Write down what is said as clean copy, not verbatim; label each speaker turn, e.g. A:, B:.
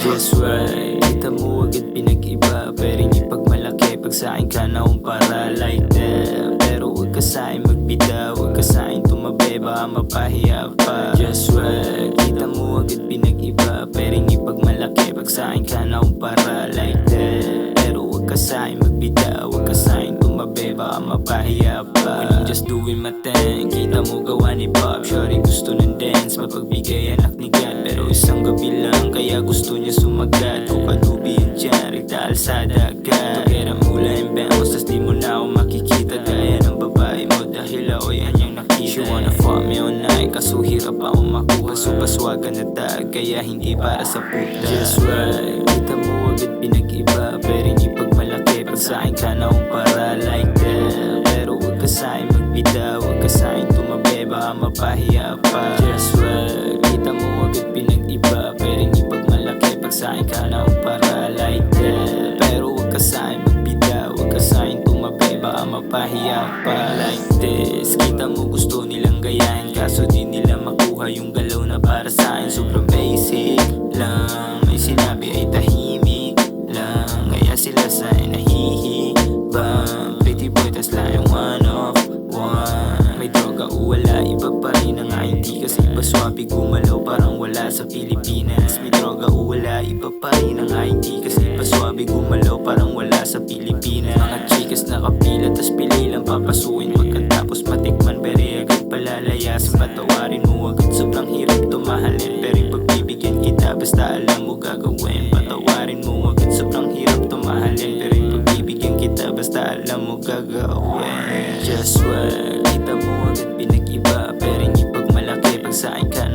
A: Just right, kita mo agad pinag-iba. Pero hindi pag malaki, pag sa'kin ka na para like that. Pero huwag ka sa'kin magbida, huwag ka sa'kin tumabi, baka mapahiya pa. Just right, kita mo agad pinag-iba. Pero hindi pag malaki, pag sa'kin ka na para like that. Pero huwag ka sa'kin magbida, huwag ka sa'kin tumabi, baka mapahiya pa. When I'm just doing my thing, kita mo gawa ni Bob. Shorty gusto ng dance, mapagbigay anak ni God. Pero isang gabi lang, kaya gusto niya sumagat. Kung kadubi yun dyan, rita sa dagat. Tugera mula yung bemos, tas di mo na ako makikita. Gaya ng babae mo dahil ako yan yung nakita. She wanna fuck me all night, kaso hirap ako makuha. So paswagan na tag, kaya hindi para sa puta. Just right, kita mo agad pinag-iba. Pero hindi pag malaki, pag sa'kin ka na para like that. Pero huwag ka sa'kin magbida, huwag ka sa'kin tumabi, baka mapahiya pa. Just right, kita mo agad pinag-iba. Pero hindi pag malaki, pag sa'kin ka na para like that. Pero huwag ka sa'kin magbida, huwag ka sa'kin tumabi, baka mapahiya pa. Like this, kita mo gusto nilang gayahin, kaso di nila makuha yung galaw na para sa'kin. Sobrang basic lang, may sinabi ay tahimik lang, kaya sila sa'kin nahihibang. Pretty boy, tas lang yung one of one. May droga o wala, iba pa rin ang ID. Kasi iba swabe gumalaw, parang wala sa Pilipinas. May droga o wala, iba pa rin ang ID. Kasi iba swabe gumalaw, parang wala sa Pilipinas. Mga chikas nakapila, tas pili lang papasukin. Pagkatapos matikman, bere agad palalayasin. Patawarin mo agad, sobrang hirap tumahalin. Pero yung pagbibigyan kita, basta alam mo gagawin. Patawarin mo agad, sobrang hirap tumahalin. Pero yung pagbibigyan kita, basta alam mo gagawin. Just what, kita mo agad pinag-iba. Pero hindi pag malaki, pag sa'kin ka